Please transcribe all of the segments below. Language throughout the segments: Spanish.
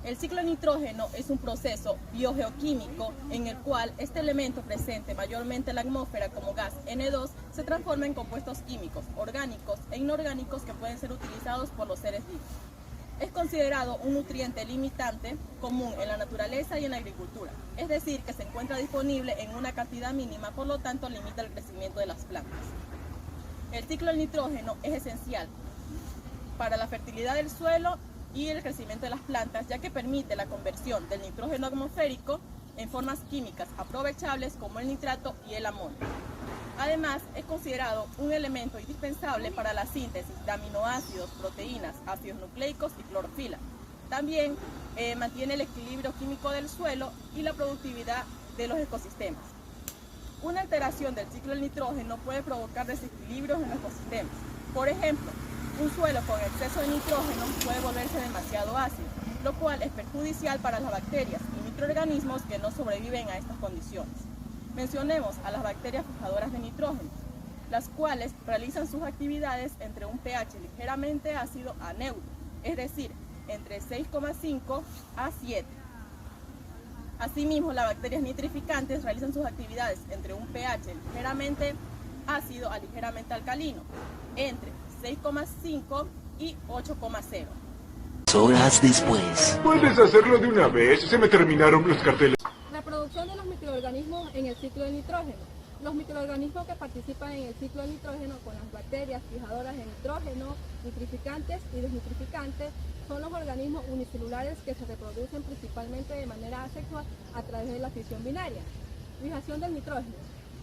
El ciclo de nitrógeno es un proceso biogeoquímico en el cual este elemento presente mayormente en la atmósfera como gas N2 se transforma en compuestos químicos, orgánicos e inorgánicos que pueden ser utilizados por los seres vivos. Es considerado un nutriente limitante común en la naturaleza y en la agricultura, es decir, que se encuentra disponible en una cantidad mínima, por lo tanto limita el crecimiento de las plantas. El ciclo del nitrógeno es esencial para la fertilidad del suelo y el crecimiento de las plantas, ya que permite la conversión del nitrógeno atmosférico en formas químicas aprovechables como el nitrato y el amonio. Además, es considerado un elemento indispensable para la síntesis de aminoácidos, proteínas, ácidos nucleicos y clorofila. También mantiene el equilibrio químico del suelo y la productividad de los ecosistemas. Una alteración del ciclo del nitrógeno puede provocar desequilibrios en los ecosistemas. Por ejemplo, un suelo con exceso de nitrógeno puede volverse demasiado ácido, lo cual es perjudicial para las bacterias y microorganismos que no sobreviven a estas condiciones. Mencionemos a las bacterias fijadoras de nitrógeno, las cuales realizan sus actividades entre un pH ligeramente ácido a neutro, es decir, entre 6,5 a 7. Asimismo, las bacterias nitrificantes realizan sus actividades entre un pH ligeramente ácido a ligeramente alcalino, entre 6,5 y 8,0. Horas después. ¿Puedes hacerlo de una vez? Se me terminaron los carteles. La producción de los microorganismos en el ciclo de nitrógeno. Los microorganismos que participan en el ciclo de nitrógeno con las bacterias fijadoras de nitrógeno, nitrificantes y desnitrificantes, son los organismos unicelulares que se reproducen principalmente de manera asexual a través de la fisión binaria. Fijación del nitrógeno.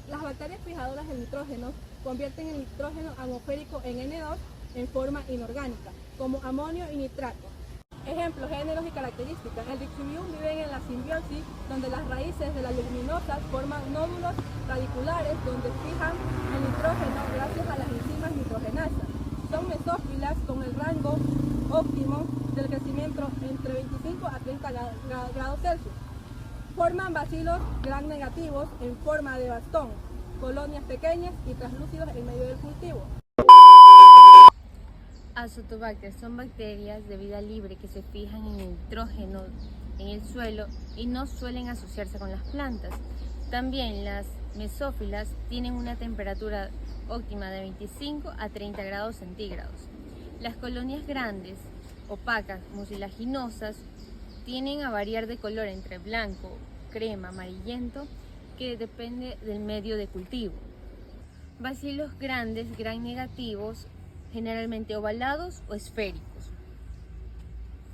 Las bacterias fijadoras de nitrógeno convierten el nitrógeno atmosférico en N2 en forma inorgánica, como amonio y nitrato. Ejemplos, géneros y características. El Dixivium viven en la simbiosis, donde las raíces de las leguminosas forman nódulos radiculares donde fijan el nitrógeno gracias a las enzimas nitrogenasas. Son mesófilas con el rango óptimo del crecimiento entre 25 a 30 grados Celsius. Forman bacilos gram negativos en forma de bastón, colonias pequeñas y translúcidos en medio del cultivo. Azotobacterias son bacterias de vida libre que se fijan en el nitrógeno en el suelo y no suelen asociarse con las plantas. También las mesófilas tienen una temperatura óptima de 25 a 30 grados centígrados. Las colonias grandes, opacas, mucilaginosas, tienen a variar de color entre blanco, crema, amarillento, que depende del medio de cultivo. Bacilos grandes, gram negativos, generalmente ovalados o esféricos.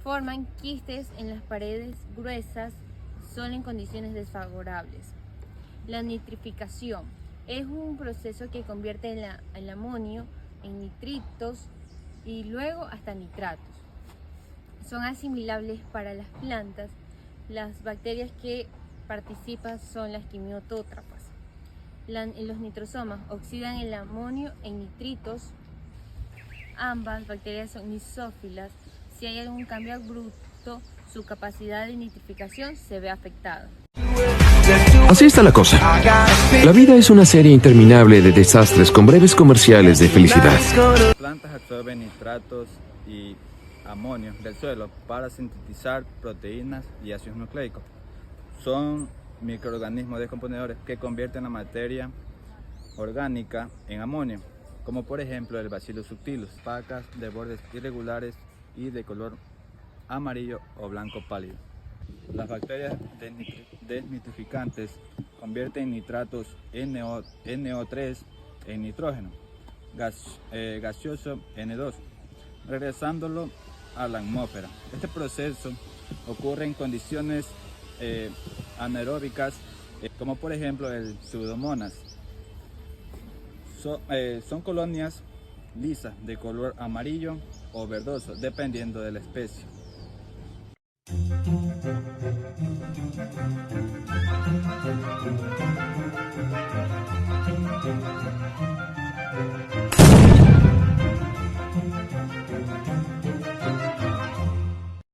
Forman quistes en las paredes gruesas, son en condiciones desfavorables. La nitrificación es un proceso que convierte el amonio en nitritos y luego hasta nitratos. Son asimilables para las plantas. Las bacterias que participan son las quimiotótrafas. Los nitrosomas oxidan el amonio en nitritos. Ambas bacterias son mesófilas. Si hay algún cambio abrupto, su capacidad de nitrificación se ve afectada. Así está la cosa. La vida es una serie interminable de desastres con breves comerciales de felicidad. Las plantas absorben nitratos y amonio del suelo para sintetizar proteínas y ácidos nucleicos. Son microorganismos descomponedores que convierten la materia orgánica en amonio, como por ejemplo el Bacillus subtilis, pacas de bordes irregulares y de color amarillo o blanco pálido. Las bacterias desnitrificantes convierten nitratos NO3 en nitrógeno gaseoso N2, regresándolo a la atmósfera. Este proceso ocurre en condiciones anaeróbicas, como por ejemplo el Pseudomonas. Son colonias lisas de color amarillo o verdoso, dependiendo de la especie.